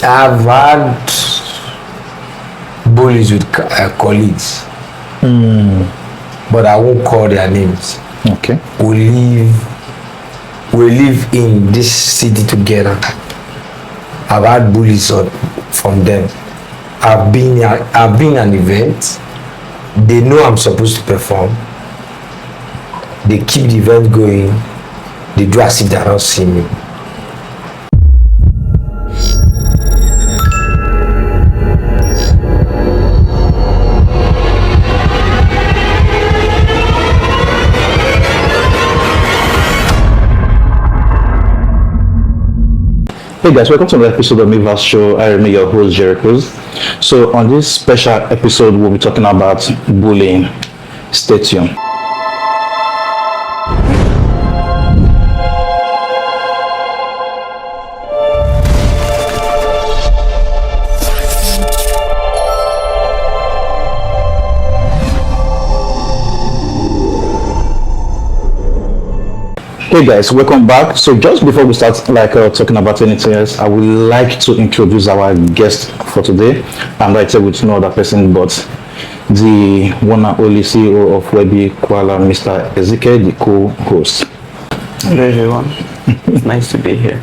I've had bullies with colleagues, but I won't call their names. Okay. We live in this city together. I've had bullies from them. I've been an event. They know I'm supposed to perform. They keep the event going. They do as if they don't see me. Hey guys, welcome to another episode of Meverse show. I remain your host, Jericho's. So on this special episode, we'll be talking about bullying. Stay tuned. Hey guys, welcome back. So just before we start talking about anything else, I would like to introduce our guest for today. I'm right here with no other person but the one and only CEO of EBIHOR, Mr. A.K.A, the co-host. Hello everyone, it's nice to be here.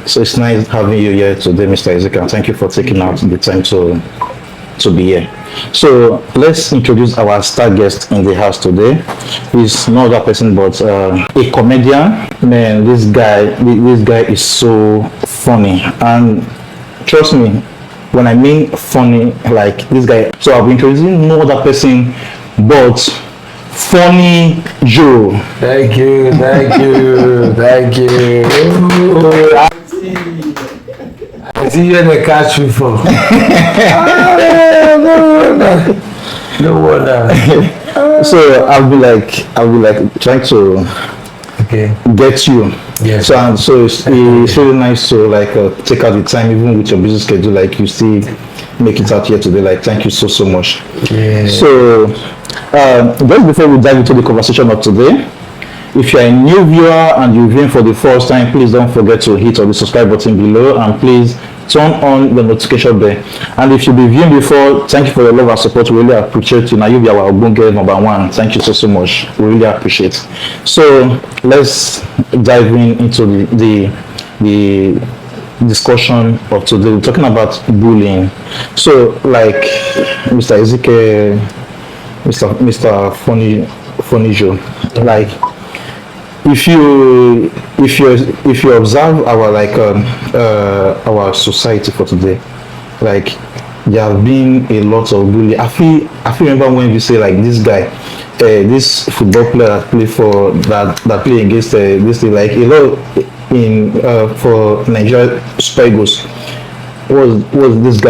So it's nice having you here today, Mr. A.K.A, and thank you for taking out the time to be here. So let's introduce our star guest in the house today. He's no other person but a comedian. Man, this guy is so funny, and trust me when I mean funny, like this guy. So I'll be introducing no other person but Funny Joe. Thank you. I see you in the catch before. No wonder. So I'll be like trying to get you. Yes. So it's really nice to take out the time, even with your busy schedule, like you still make it out here today. Like thank you so much. Yeah. So just before we dive into the conversation of today, if you're a new viewer and you're viewing for the first time, please don't forget to hit on the subscribe button below and please turn on the notification bell. And if you've been viewing before, thank you for your love and support. We really appreciate you. Now you'll be our Obunge number one. Thank you so much. We really appreciate. So let's dive into the discussion of today. We're talking about bullying. So like Mr. Ezekiel, Mr. Funny Joe, like if you observe our society for today, like there have been a lot of bullying. I feel remember when you say like this guy, this football player that play for that play against this thing, like a lot in for Nigeria Super Eagles. What was this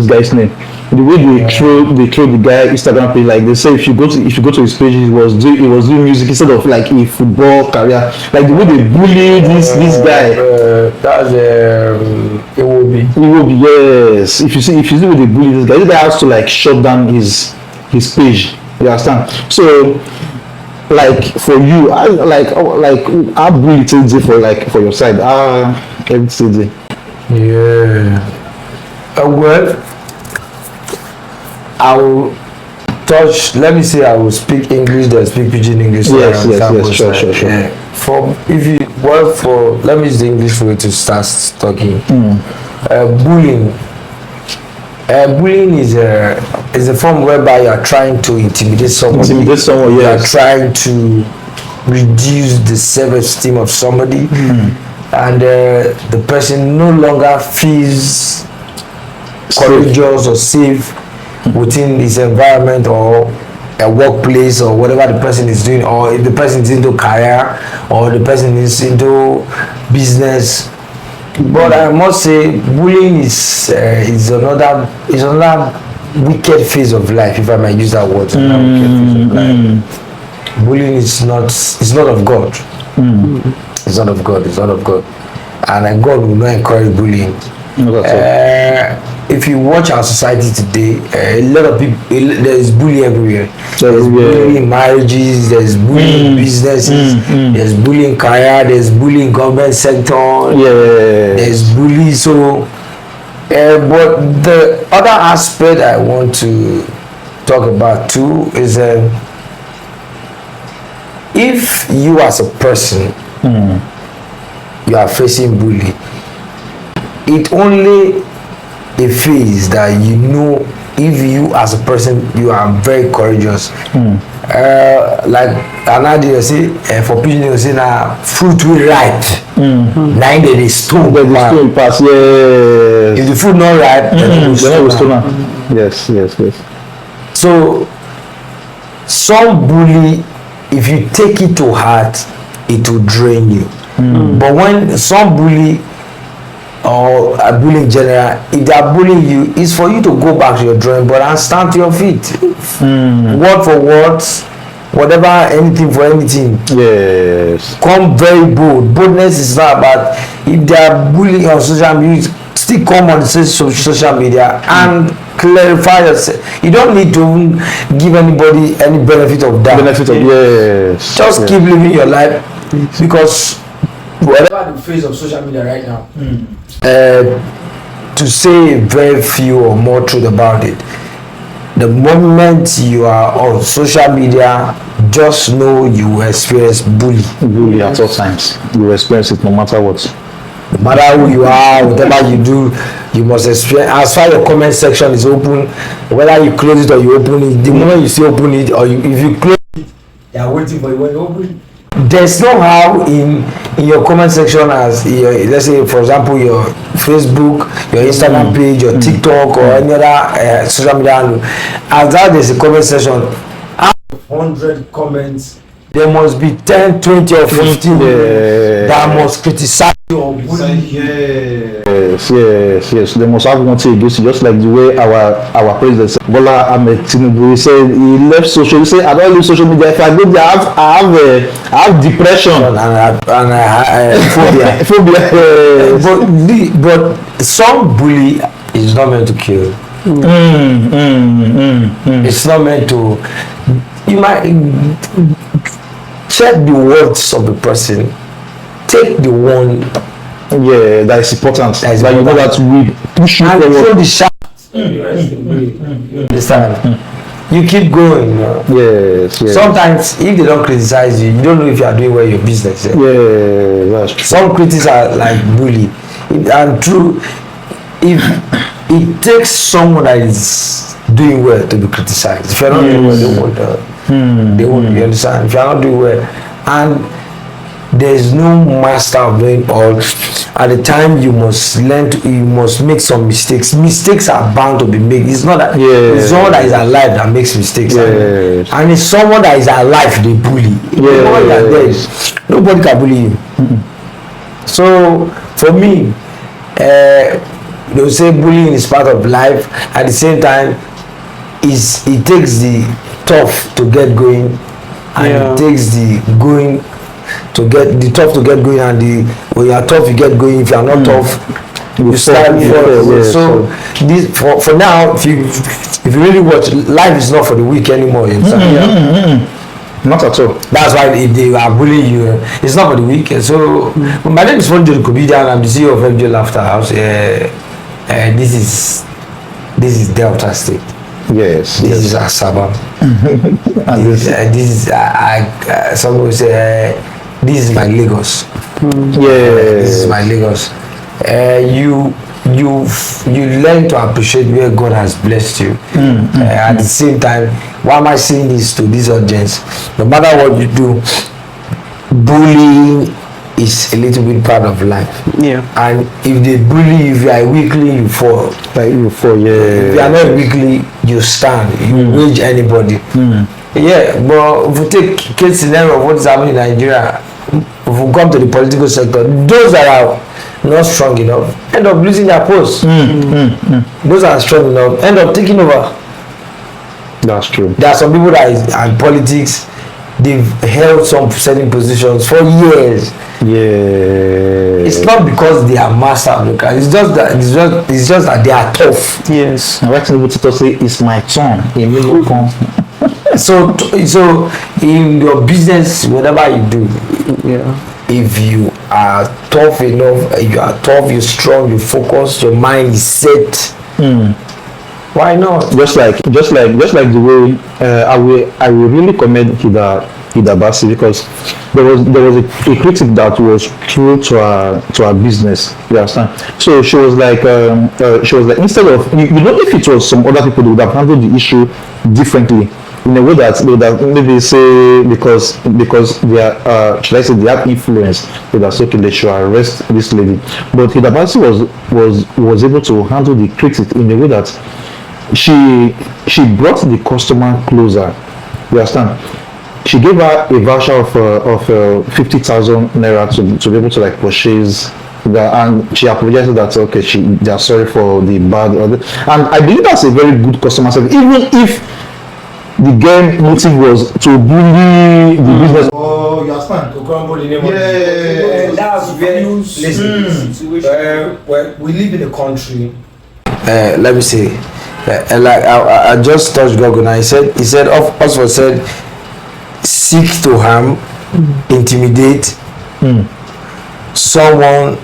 guy's name? The way they throw the guy Instagram page, like they say if you go to his page, he was doing music instead of like a football career. Like the way they bully this guy. That's it will be. Yes. If you see the way they bully this guy has to like shut down his page. You understand? So like for you, how bully it is for your side? Everything. Yeah. Well, I will touch. Let me say I will speak English. Then speak Pidgin English. Yes. Sure. Yeah. Let me use the English for you to start talking. Bullying. Bullying is a form whereby you are trying to intimidate somebody. Yes. You are trying to reduce the self-esteem of somebody, and the person no longer feels courageous or safe within his environment or a workplace or whatever the person is doing, or if the person is into career or the person is into business. But I must say bullying is another wicked phase of life, if I may use that word. Bullying is not of God. It's not of God, and God will not encourage bullying. If you watch our society today, a lot of people, there is bullying everywhere. There's bullying in marriages, there's bullying in businesses, there's bullying career, there's bullying government sector, there's bullying. So But the other aspect I want to talk about too is if you as a person you are facing bully, it only a phase that you know if you as a person you are very courageous. Like another say for people they say na fruit will ripe. Now they dey stone. Pass. Yes. If the fruit not ripe, then They will stone. Yes. So some bully, if you take it to heart, it will drain you. But when some bully or a bully in general, if they are bullying you, it's for you to go back to your drawing board and stand to your feet. Word for word, whatever, anything for anything. Yes. Come very bold. Boldness is not about if they are bullying on social media, still come on the social media and clarify yourself. You don't need to give anybody any benefit of that. Yes. Just keep living your life because whatever the phase of social media right now, to say very few or more truth about it, the moment you are on social media, just know you will experience bully At all times. You will experience it no matter what. No matter who you are, whatever you do, you must experience. As far as your comment section is open, whether you close it or you open it, the moment you see open it or if you close it, they are waiting for you when you open it. There's no how in your comment section as your, let's say for example your Facebook, your Instagram page, your TikTok or any other social media handle, as that there's a comment section, out of 100 comments there must be 10, 20 or 15 that must criticize you or bully. Yes. They must have one thing against you, just like the way our president said, Bola Ahmed Tinubu, he said he left social. He said, I don't leave social media. If I go there, I have depression and phobia. But some bully is not meant to kill. It's not meant to. You might check the words of the person. Take the one. Yeah, that is important. That you know that we push you and forward. throw the shaft. Understand? You keep going. You know? Yes. Sometimes, if they don't criticize you, you don't know if you are doing well your business. Yeah, that's true. Some critics are like bully, and true. If it takes someone that is doing well to be criticized, if you're not doing well, they won't. You understand? If you're not doing well, and there's no master of doing all. At the time, you must learn to, you must make some mistakes. Mistakes are bound to be made. It's not that it's someone that is alive that makes mistakes, and it's someone that is alive they bully. Nobody can bully you. So for me, they'll say bullying is part of life. At the same time, it takes the tough to get going, and it takes the going to get the tough to get going, and when you are tough you get going. If you are not tough, you start. So this for now, if you really watch, life is not for the weak anymore. You understand? Not at all. That's why if they are bullying you, it's not for the weak. So my name is Fonjo the comedian. I'm the CEO of FJ Laughter House. This is Delta State. Yes. This is Asaba. This is some will say this is my Lagos. This is my Lagos. You learn to appreciate where God has blessed you. At the same time, why am I saying this to this audience? No matter what you do, bullying is a little bit part of life. And if they bully you, if you are weakly, you fall. Like you fall, If you are not weakly, you stand. You wage anybody. But if we take case scenario of what is happening in Nigeria, if we come to the political sector, those that are not strong enough end up losing their posts. Those that are strong enough end up taking over. That's true. There are some people that is in politics, they've held some certain positions for years. It's not because they are master of the craft. It's just that they are tough. Yes. And right now, to say it's my turn. So in your business, whatever you do, if you are tough enough, you are tough, you're strong, you focus, your mind is set. Why not? Just like the way I will really commend Hida Basi, because there was a critic that was true to our business. You understand? So she was like instead of if it was some other people, they would have handled the issue differently, in a way that they would have maybe say because they are should I say they have influence, they would have said, okay, they should arrest this lady. But Hida Basi was able to handle the critics in a way that she brought the customer closer. You understand? She gave her a voucher of 50,000 naira to be able to like purchase that, and she apologized that okay, they are sorry for the bad and I believe that's a very good customer service, even if the game motive was to bully the business. Oh, you understand? To crumble the name of that's very well, we live in a country. Let me say, like I just touched Google and he said Oxford said, seek to harm, intimidate someone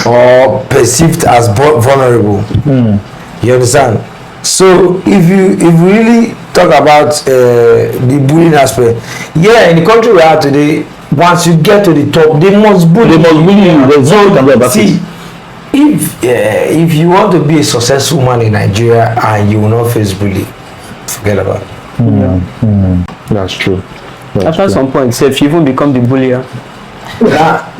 or perceived as vulnerable. You understand? So if you really talk about the bullying aspect, yeah, in the country we are today, once you get to the top, they must bully you. See, if you want to be a successful man in Nigeria and you will not face bullying, forget about it. That's true. After some point, say if you even become the bullier. But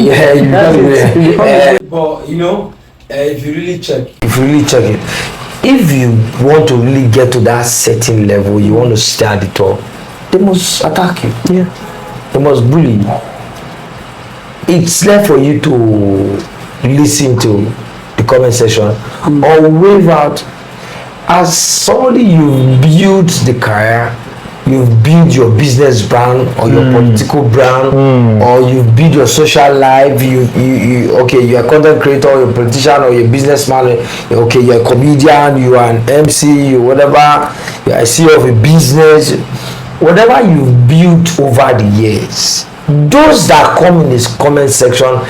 you know, if you really check it, if you want to really get to that certain level, you want to stay at the top, they must attack you. Yeah. They must bully you. It's left for you to listen to the comment section or wave out. As somebody, you've built the career, you've built your business brand or your political brand, or you've built your social life. You you're a content creator, you're a politician, or you're a businessman. Okay, you're a comedian, you are an MC, you whatever. You're a CEO of a business. Whatever you've built over the years, those that come in this comment section,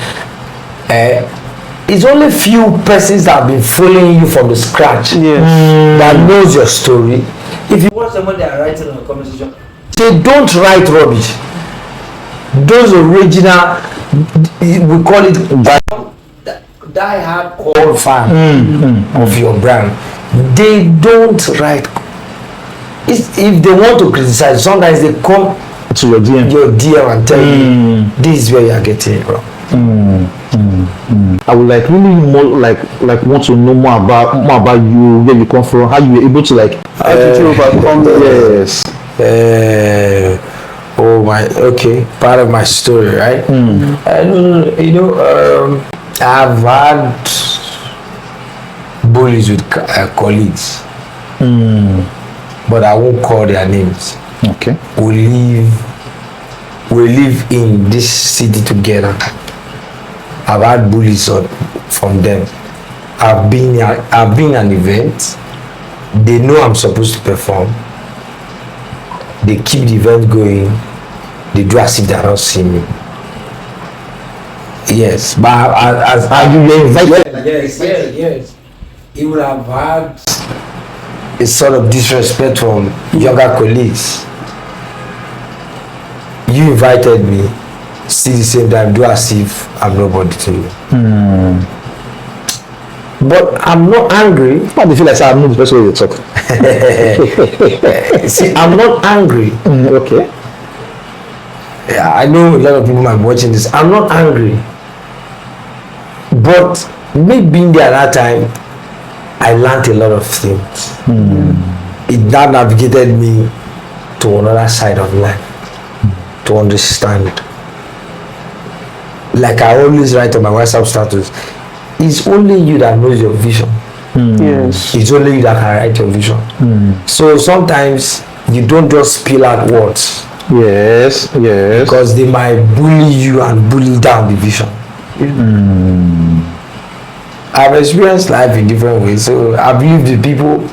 it's only few persons that have been following you from the scratch that knows your story. If you watch somebody that are writing on the comment section, say don't write rubbish. Those original, we call it die hard core fan of your brand, they don't write. If they want to criticize, sometimes they come to your DM and tell you this is where you are getting it wrong. I would like really more like want to know more about you, where you come from, how you were able to like overcome yes. Part of my story, right? I've had bullies with colleagues, but I won't call their names. Okay. We live in this city together. I've had bullies from them. I've been an event. They know I'm supposed to perform. They keep the event going. They do as if they're not seeing me. Yes, but as you were invited. Yes. He would have had a sort of disrespect from younger colleagues. You invited me. Still the same time, do as if I'm nobody to you. But I'm not angry. But I feel like I'm not the person you talk. See, I'm not angry. Okay. Yeah, I know a lot of people might be watching this. I'm not angry. But me being there at that time, I learned a lot of things. It now navigated me to another side of life, to understand. Like I always write on my WhatsApp status, it's only you that knows your vision. Yes. It's only you that can write your vision. So sometimes you don't just spill out words. Yes. Because they might bully you and bully down the vision. I've experienced life in different ways. So I've lived with people.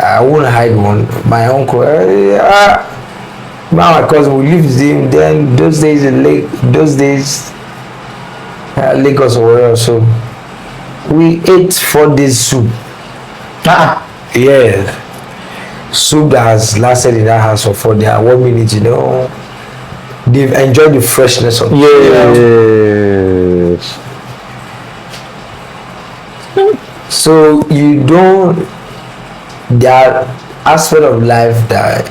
I won't hide one. My uncle, My cousin, we lived with him. Then those days in Lagos or whatever. So we ate 4 days soup. Yeah. Soup that has lasted in that house for 4 days. 1 minute, you know. They've enjoyed the freshness of Yes. So you don't. There are aspects of life that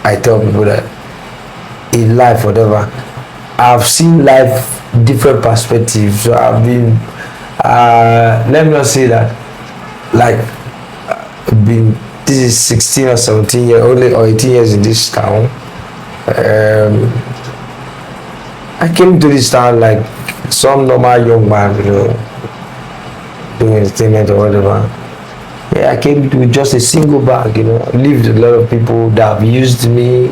I tell people that in life, whatever, I've seen life different perspectives. So I've been. Let me not say that. Like, been. This is 16 or 17 years only or 18 years in this town. I came to this town like some normal young man, you know, doing entertainment or whatever. Yeah, I came with just a single bag, you know. Lived with a lot of people that have used me,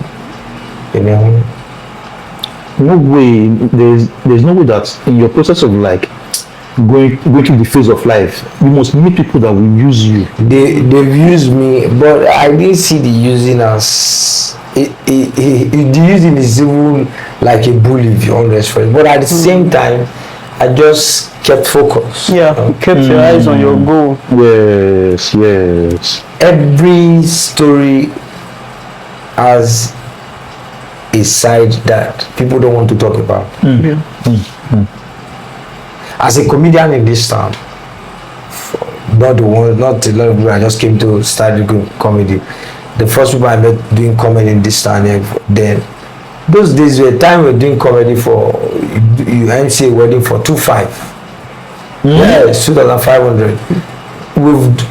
you know. No way. There's no way that in your process of like going through the phase of life, you must meet people that will use you. They've used me, but I didn't see the using as the using is even like a bully if you understand. But at the same time, I just kept focused. Yeah, you kept your eyes on your goal. Yes, yes. Every story has a side that people don't want to talk about. Yeah. As a comedian in this town, not a lot of people, I just came to start doing comedy. The first people I met doing comedy in this town, then those days were time we were doing comedy for you MC a wedding for 2,500. Yeah, it's 2,500.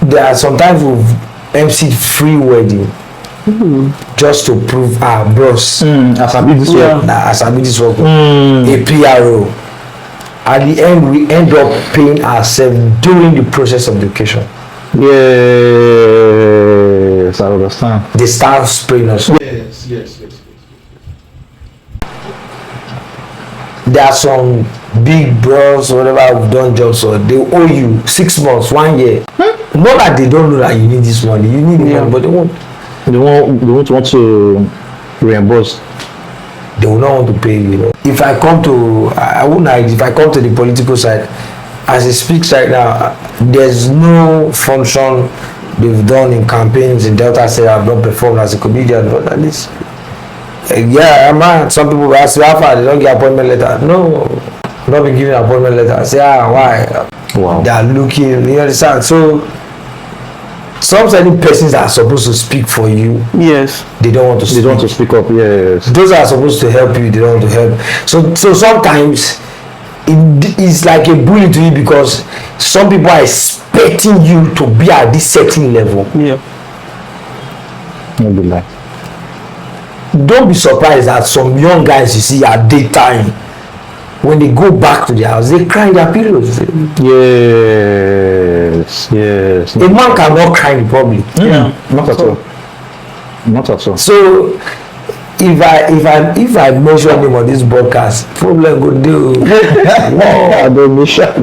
There are sometimes we've MC'd free wedding just to prove our bros. As I did this work. As I did this work. A PRO. At the end, we end up paying ourselves during the process of the occasion. Yes, I understand. They start spraying us. Yes. There are some big bros, whatever, who've done jobs, so they owe you 6 months, 1 year. Not that they don't know that you need this money. You need the money, but they won't. They won't want to reimburse. They will not want to pay you, you know. If I come to, I wouldn't hide, if I come to the political side, as it speaks right now, there's no function they've done in campaigns in Delta State I've not performed as a comedian, but at least, yeah, man, some people ask me how far they don't get appointment letter. No, I've not been given appointment letter. I say, why? Wow. They are looking, you understand? So, some certain persons that are supposed to speak for you, Yes. they don't want to speak. They don't want to speak up, yes. Those that are supposed to help you, they don't want to help. So sometimes it's like a bully to you because some people are expecting you to be at this certain level. Yeah. Maybe like. Don't be surprised that some young guys you see at daytime, when they go back to their house, they cry in their pillows. Yes. A man cannot cry in public. Yeah. Not at all. Not at all. So if I mention him on this broadcast, problem go deal. I don't miss out.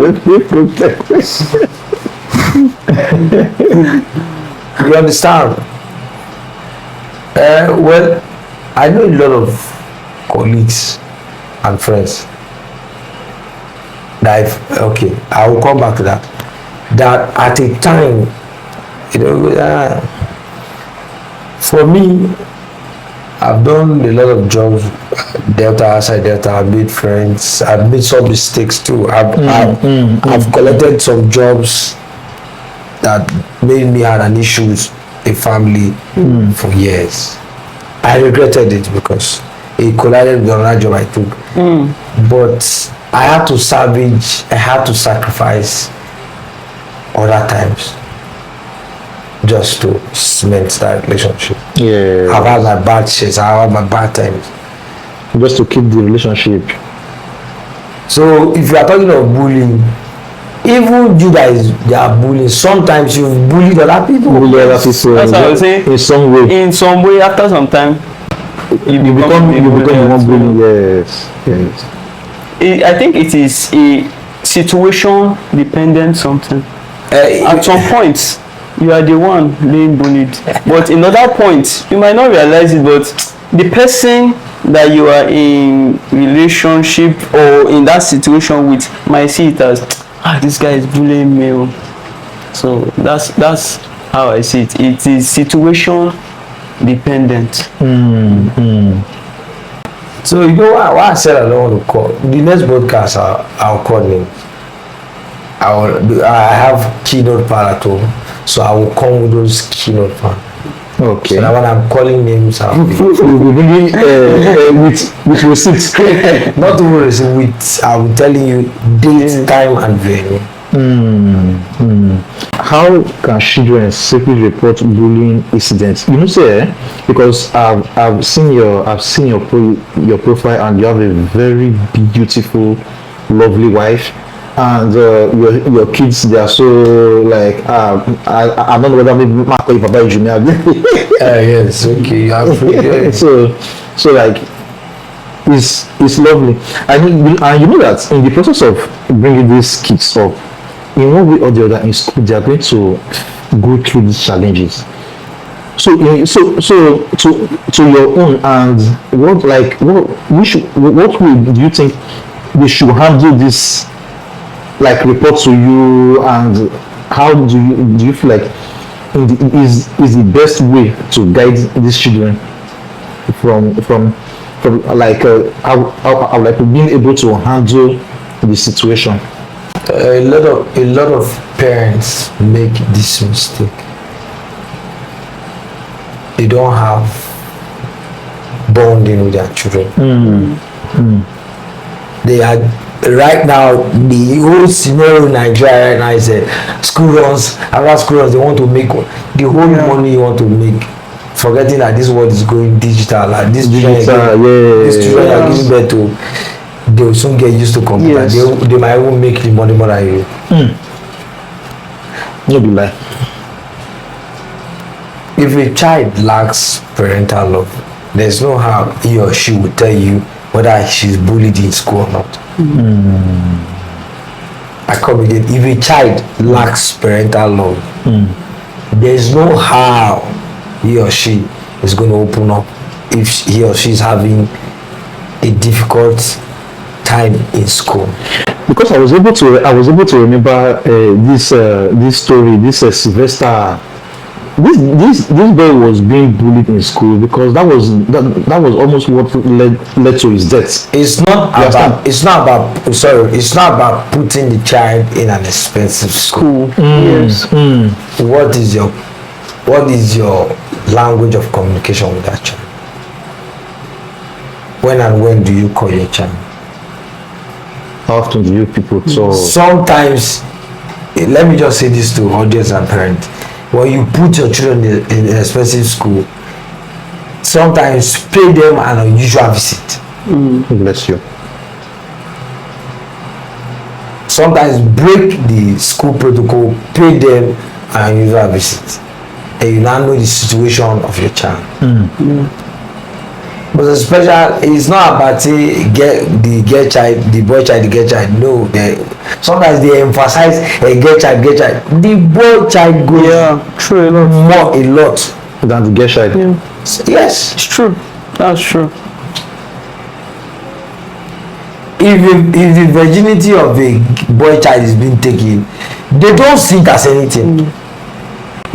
You understand? Well, I know a lot of colleagues and friends that I will come back to that. That at a time, you know, for me, I've done a lot of jobs, Delta, outside Delta. I've made friends. I've made some mistakes too. I've collected some jobs that made me had an issue with a family for years. I regretted it because it collided with another job I took. But I had to salvage, I had to sacrifice other times just to cement that relationship. Yeah. I've had my bad shits, I've had my bad times. Just to keep the relationship. So if you are talking of bullying, even you guys they are bullying, sometimes you've bullied other people. That's what I was saying. In some way. In some way, after some time, you become the one bullying. Yes. I think it is a situation dependent something. At some point, you are the one being bullied, but in other points, you might not realize it, but the person that you are in relationship or in that situation with might see it as, this guy is bullying me. So that's how I see it. It is situation dependent. So you know why I said I don't want to call the next broadcast. I'll call him. I have keynote part at home, so I will come with those keynote part. Okay. So now when I'm calling names, I'll be with receipts. not even with. I'm telling you date, time, and venue. How can children safely report bullying incidents? You know, say, because I've seen your profile, and you have a very beautiful, lovely wife, and your kids, they are so like I don't know whether maybe Marco Papa Junior. Yes, okay. Yeah. So like it's lovely, and you know that in the process of bringing these kids up, in one way or the other in school, they are going to go through these challenges. So to your own, and what way do you think we should handle this, like report to you, and how do you feel like is the best way to guide these children from like how like being able to handle the situation? A lot of parents make this mistake. They don't have bonding with their children. They are right now, the whole scenario in Nigeria right now is school runs. Around school runs, they want to make the whole money you want to make, forgetting that this world is going digital. Like these children are giving birth to. They will soon get used to computer. They might even make the money more than you. No be lie. If a child lacks parental love, there's no how he or she will tell you whether she's bullied in school or not. I come again. If a child lacks parental love, there's no how he or she is going to open up if he or she is having a difficult time in school. Because I was able to remember this story. This Sylvester, this boy was being bullied in school, because that was almost what led to his death. It's not about putting the child in an expensive school. Yes. What is your language of communication with that child? When do you call your child? How often do you people talk? Sometimes, let me just say this to audience and parents. When you put your children in an expensive school, sometimes pay them an unusual visit. Bless you. Sometimes break the school protocol, pay them an unusual visit, and you now know the situation of your child. But it's not about the boy child, the girl child. No, sometimes they emphasize a girl child. The boy child goes true, a lot than the girl child. Yes, it's true. That's true. If the virginity of a boy child is being taken, they don't see it as anything.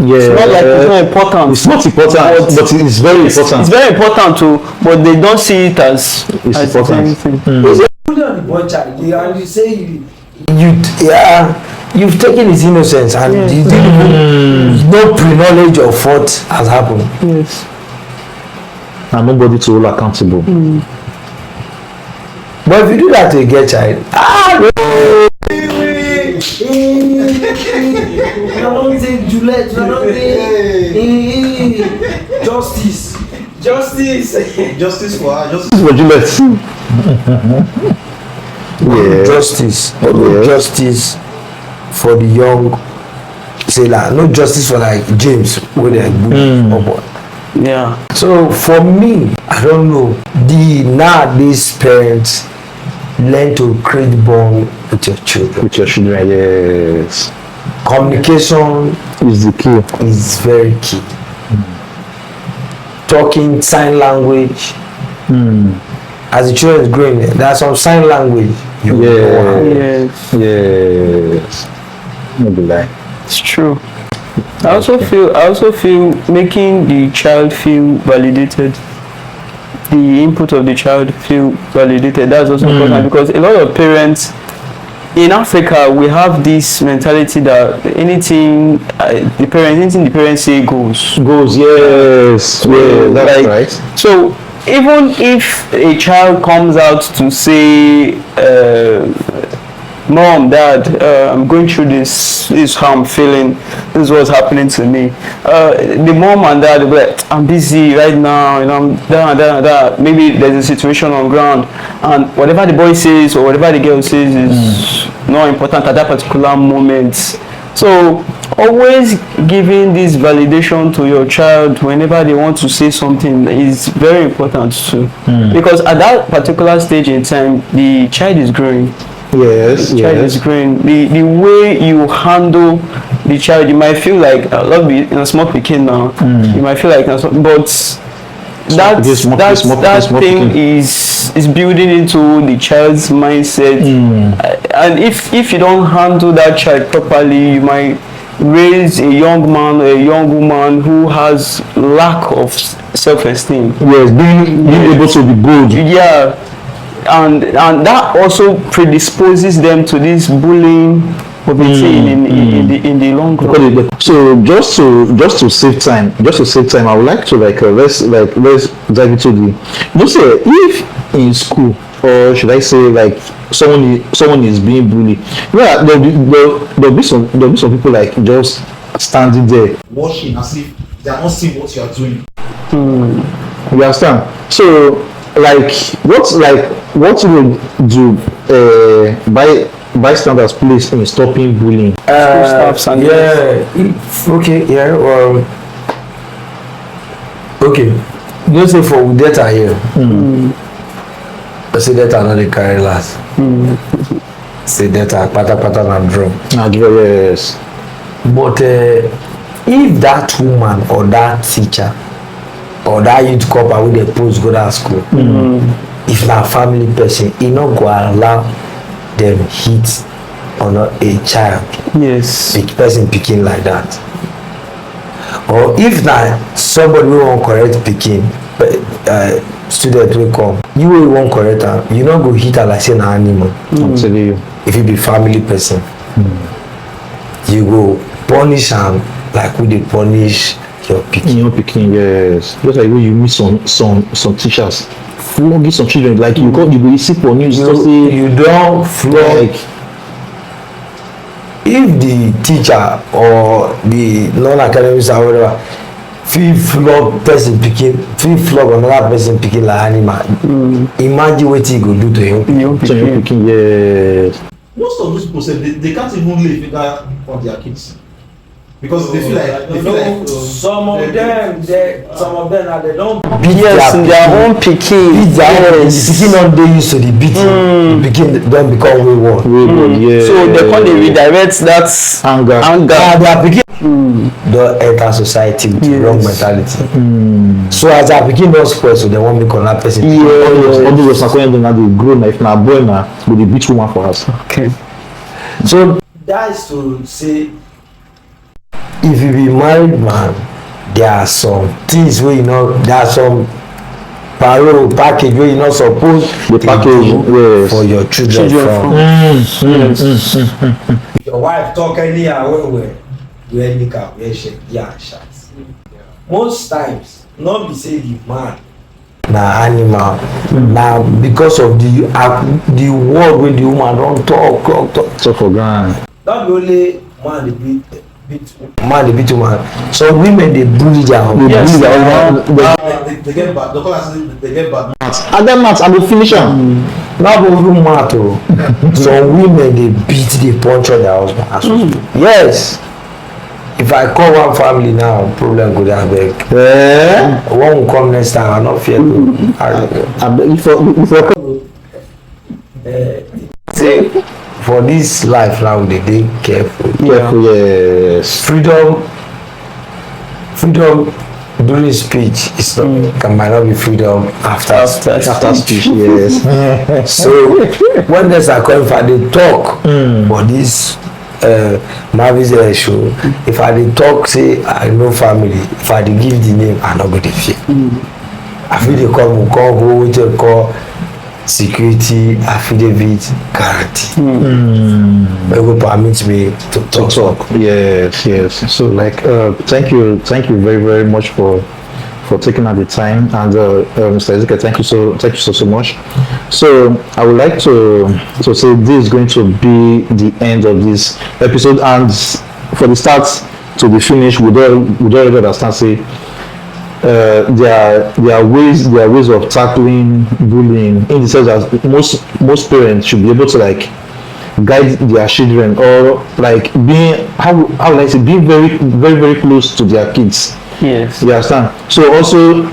It's not like it's not important. It's not important, but it's very important. It's very important too, but they don't see it as important. anything. It's on the boy child, and you say you've taken his innocence, and you didn't no pre-knowledge of what has happened. Yes. And nobody to hold accountable. But if you do that to a girl child, Justice for Juliet. Justice for the young sailor. No justice for like James where they bully. So for me, I don't know. Nowadays parents learn to create bond with your children. Yes. Communication is the key. Is very key. talking sign language. As the children is growing, there's some sign language. Yes. No be lie. It's true. I also feel making the child feel validated, the input of the child feel validated. That's also important, because a lot of parents in Africa, we have this mentality that anything the parents say goes. Yes. Yeah, that's Like, right. So even if a child comes out to say, Mom, Dad, I'm going through this is how I'm feeling, this is what's happening to me, the mom and dad will be like, I'm busy right now, I'm that. Maybe there's a situation on ground, and whatever the boy says or whatever the girl says is not important at that particular moment. So always giving this validation to your child whenever they want to say something is very important too, because at that particular stage in time, the child is growing. Yes. The child is growing. The way you handle the child, you might feel like I love it in a small picking now. You might feel like, but that thing is building into the child's mindset, and if you don't handle that child properly, you might raise a young man or a young woman who has lack of self-esteem. Yes, being able to be good. Yeah. And that also predisposes them to this bullying in the long run. So just to save time, I would like to let's dive into the. Say if in school, or should I say like someone is being bullied, yeah, there'll be some people like just standing there watching as if they are not seeing what you are doing. You understand? So what would do bystanders place in stopping bullying? Okay, you say for data here, say data not the carry last, say data pata and drum. Yes. But if that woman or that teacher or that youth corper with the post go to school, if na family person, e no go allow them hit on a child, person picking like that. Or if na somebody wey wan correct pikin, student wey come, you wey wan correct am, you no go hit am like say na animal. I'm telling you. If you be family person, you go punish am like we dey punish your pikin. Yes. Just like when you meet some teachers flogging some children, like you go see for news, you don't flog. Like, if the teacher or the non-academic or whatever fit flog person picking, fit flog another person picking like animal, imagine wetin you go do to your pikin. Yes. Most of those people say they can't even lay finger on their kids. Because they feel like some of them they don't beat their own pikin. Pikin don dey used to the beating. The pikin don become wayward. So they come dey redirect that anger. Their pikin don enter society with wrong mentality. So as their pikin don spoil, so they wan make another person. All those when they grow, if na boy na go dey beat woman for house. Okay. So that is to say, if you be married man, there are some things where there are some parole package where not supposed the package for your children from. If your wife talk anyhow, you any cap, shut. Most times, not be say the man na animal, na because of the word wey the woman don talk for ground. Not be only man dey beat woman. Some women they bully their husband. They get bad. The call they get bad mats. And then mats and they finish them. Not even mat. Some women they beat, they punch on their husband. Yes. If I call one family now, problem go there beg. One will come next time. I not fear. For this life now, they dey careful. Yes. Freedom during speech, it's not, might not be freedom after speech. Yes. So when there's a call, if I dey talk for this Meverse show, if I dey talk say I know family, if I dey give the name, I no go dey fear. I feel they come go wetin call security affidavit guarantee. They go permit me to talk. Yes. So like thank you very, very much for taking out the time, and Mr. Ezekiel, thank you so much. So I would like to say this is going to be the end of this episode, and for the start to the finish, we already understand say there are ways of tackling bullying, in the sense that most parents should be able to like guide their children, or like being being very, very, very close to their kids. Yes. You understand? So also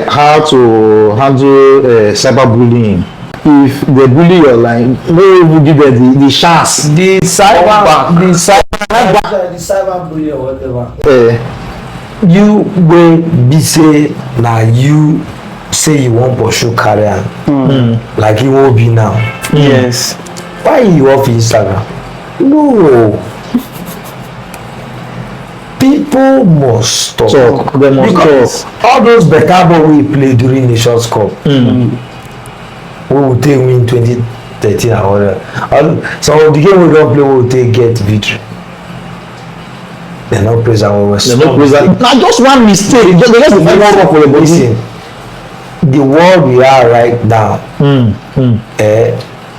how to handle cyberbullying. If they bully your line, no even give them the chance. The cyberbullying or whatever. You will be say now you say you won't pursue career like you will be now. Yes. Why you off Instagram? No. People must talk. They must because all those better ball we play during Nations Cup, we will take win 2013 and whatever. Some of the game we don't play, we will take get victory. They're not present. Now just one mistake. Just the one for the listen. The world we are right now,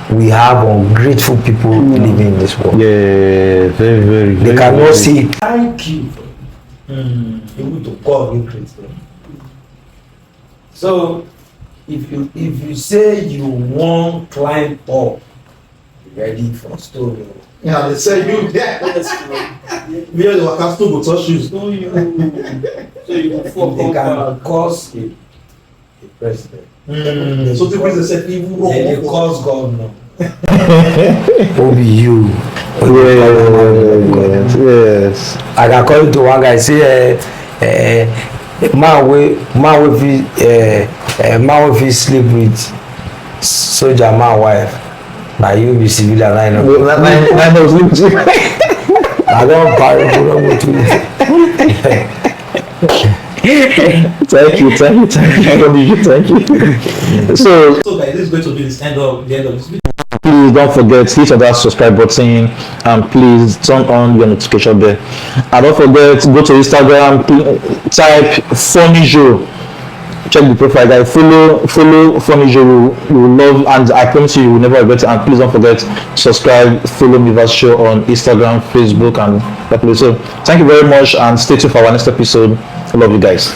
we have ungrateful people living in this world. Yeah, very, very. They cannot say thank you. Able to call you Christian. So if you say you want climb up, ready for story. Yeah, they say you there. We are the workers to go touch shoes. So you they can cause a president. So the president said evil. They cause governor. Who be you? Yes. I can call it to one guy say man we sleep with soldier man wife. Now you be civilian, I know. I don't buy it. Thank you. So guys, this is going to be the end of this video. Please don't forget, hit on that subscribe button, and please turn on your notification bell. And don't forget, go to Instagram, type Funny Joe. Check the profile, guys. Follow Funny Joe. You will love, and I promise you will never regret it. And please don't forget, subscribe, follow Meverse Show on Instagram, Facebook, and that place. So thank you very much, and stay tuned for our next episode. I love you guys.